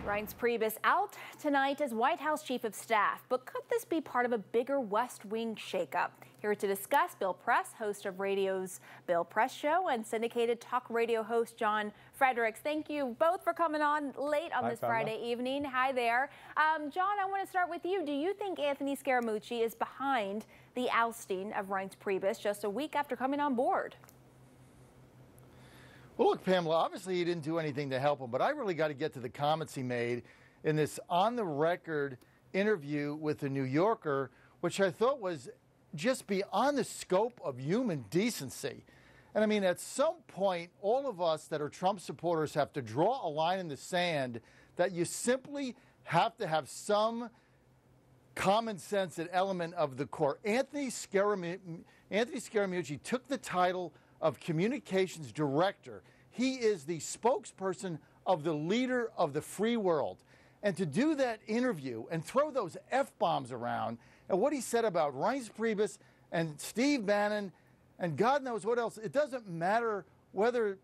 Reince Preibus out tonight as White House Chief of Staff, but could this be part of a bigger West Wing shakeup? Here to discuss, Bill Press, host of radio's Bill Press Show, and syndicated talk radio host John Fredericks. Thank you both for coming on late on this Friday evening. Hi there. John, I want to start with you. Do you think Anthony Scaramucci is behind the ousting of Reince Preibus just a week after coming on board? Well, look, Pamela, obviously he didn't do anything to help him, but I really got to get to the comments he made in this on-the-record interview with the New Yorker, which I thought was just beyond the scope of human decency. And I mean, at some point, all of us that are Trump supporters have to draw a line in the sand that you simply have to have some common sense and element of the core. Anthony Scaramucci took the title of communications director. He is the spokesperson of the leader of the free world. And to do that interview and throw those F-bombs around and what he said about Reince Preibus and Steve Bannon and God knows what else, it doesn't matter whether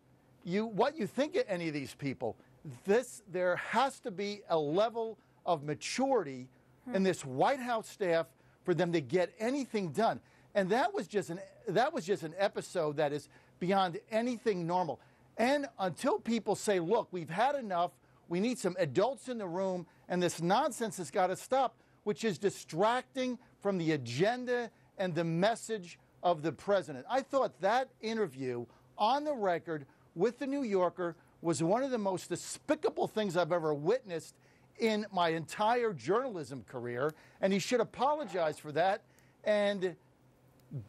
what you think of any of these people. There has to be a level of maturity in this White House staff for them to get anything done. And that was just an episode that is beyond anything normal. And until people say, look, we've had enough, we need some adults in the room, and this nonsense has got to stop, which is distracting from the agenda and the message of the president. I thought that interview on the record with the New Yorker was one of the most despicable things I've ever witnessed in my entire journalism career, and he should apologize for that and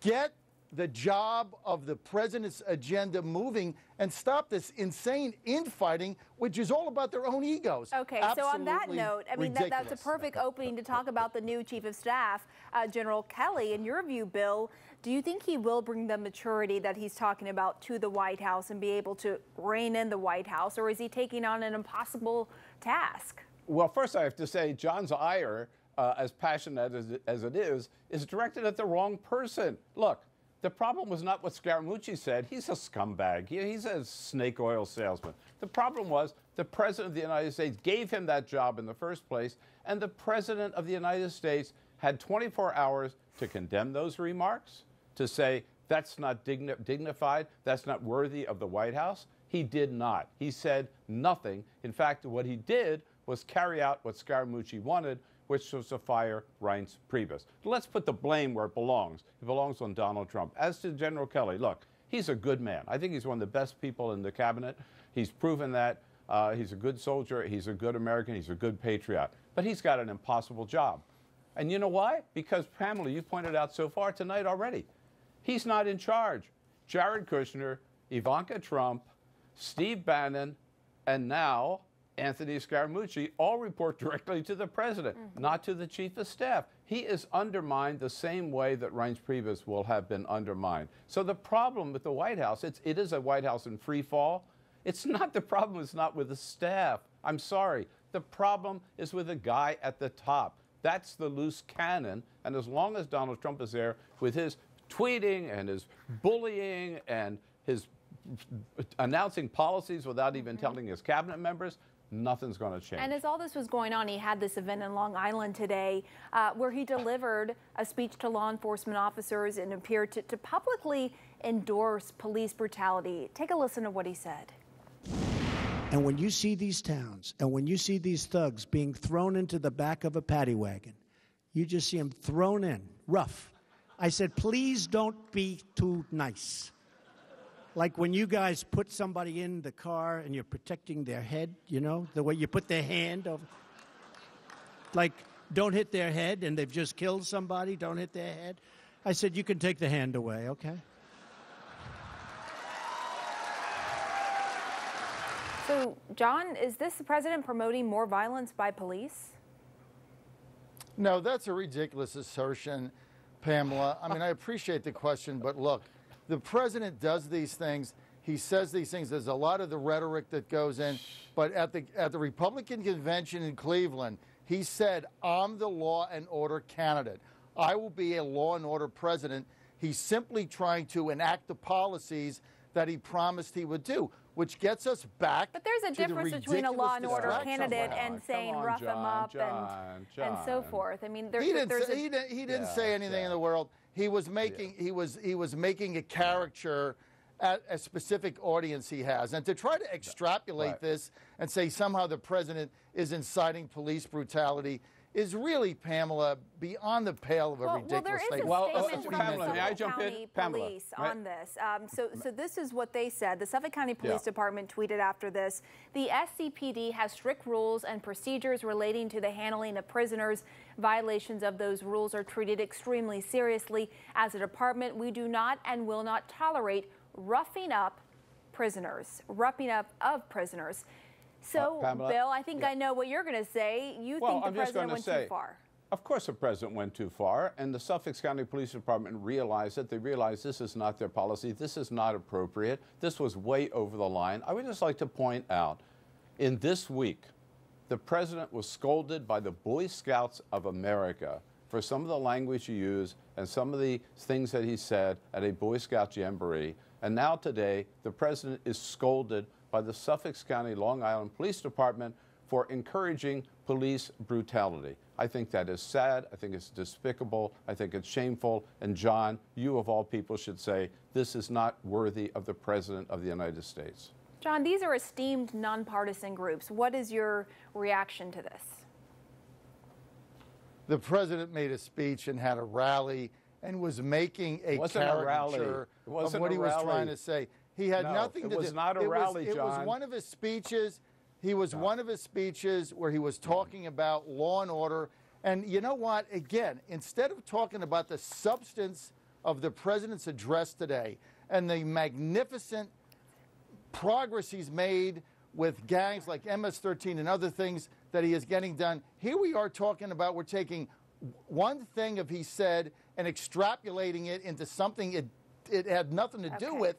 get the job of the president's agenda moving and stop this insane infighting, which is all about their own egos. Okay, so on that note, I mean, that's a perfect opening to talk about the new Chief of Staff, General Kelly. In your view, Bill, do you think he will bring the maturity that he's talking about to the White House and be able to rein in the White House, or is he taking on an impossible task? Well, first I have to say John's ire, as passionate as it is directed at the wrong person. Look, the problem was not what Scaramucci said. He's a scumbag. He's a snake oil salesman. The problem was the President of the United States gave him that job in the first place, and the President of the United States had 24 hours to condemn those remarks, to say that's not dignified, that's not worthy of the White House. He did not. He said nothing. In fact, what he did was carry out what Scaramucci wanted, which was to fire Reince Preibus. Let's put the blame where it belongs. It belongs on Donald Trump. As to General Kelly, look, he's a good man. I think he's one of the best people in the cabinet. He's proven that. He's a good soldier. He's a good American. He's a good patriot. But he's got an impossible job. And you know why? Because, Pamela, you pointed out so far tonight already, he's not in charge. Jared Kushner, Ivanka Trump, Steve Bannon, and now Anthony Scaramucci all report directly to the president, not to the chief of staff. He is undermined the same way that Reince Preibus will have been undermined. So the problem with the White House, it is a White House in free fall. It's not, the problem is not with the staff. I'm sorry. The problem is with the guy at the top. That's the loose cannon. And as long as Donald Trump is there with his tweeting and his bullying and his announcing policies without even telling his cabinet members, nothing's going to change. And as all this was going on, he had this event in Long Island today where he delivered a speech to law enforcement officers and appeared to publicly endorse police brutality. Take a listen to what he said. And when you see these towns and when you see these thugs being thrown into the back of a paddy wagon, you just see them thrown in, rough. I said, please don't be too nice. Like when you guys put somebody in the car and you're protecting their head, you know, the way you put their hand over. Like, don't hit their head, and they've just killed somebody, don't hit their head. I said, you can take the hand away, okay? So, John, is this the president promoting more violence by police? No, that's a ridiculous assertion, Pamela. I mean, I appreciate the question, but look, the president does these things. He says these things. There's a lot of the rhetoric that goes in. But at the Republican convention in Cleveland, he said, I'm the law and order candidate. I will be a law and order president. He's simply trying to enact the policies that he promised he would do. which gets us back. But there's a to the difference between a law and order ridiculous candidate distraction. and saying on, rough him up John. and so forth. I mean, He didn't say anything in the world. He was making he was making a caricature at a specific audience he has, and to try to extrapolate this and say somehow the president is inciting police brutality is really, Pamela, beyond the pale of a ridiculous statement. Well, there is a statement from Pamela, the may I Suffolk jump in? County Pamela, Police on this. So this is what they said. The Suffolk County Police Department tweeted after this: the SCPD has strict rules and procedures relating to the handling of prisoners. Violations of those rules are treated extremely seriously. As a department, we do not and will not tolerate roughing up prisoners, roughing up of prisoners. So, Pamela, Bill, I think I know what you're going to say. You think the president went too far. Of course the president went too far, and the Suffolk County Police Department realized it. They realized this is not their policy. This is not appropriate. This was way over the line. I would just like to point out, in this week, the president was scolded by the Boy Scouts of America for some of the language he used and some of the things that he said at a Boy Scout jamboree. And now today, the president is scolded by the Suffolk County Long Island Police Department for encouraging police brutality. I think that is sad. I think it's despicable. I think it's shameful. And John, you of all people should say, this is not worthy of the President of the United States. John, these are esteemed nonpartisan groups. What is your reaction to this? The president made a speech and had a rally and was making a caricature of what he was trying to say. He had nothing to do. It was not a rally, John. It was one of his speeches. He was one of his speeches where he was talking about law and order. And you know what? Again, instead of talking about the substance of the president's address today and the magnificent progress he's made with gangs like MS-13 and other things that he is getting done, here we are talking about we're taking one thing of he said and extrapolating it into something it had nothing to do with,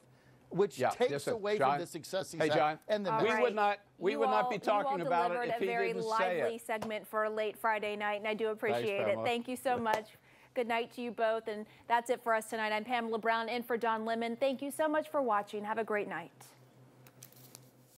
which takes away from the success he's had. John, and the we would not be talking about it if he didn't say it. You all delivered a very lively segment for a late Friday night, and I do appreciate it. Thank you so much. Good night to you both, and that's it for us tonight. I'm Pamela Brown, in for Don Lemon. Thank you so much for watching. Have a great night.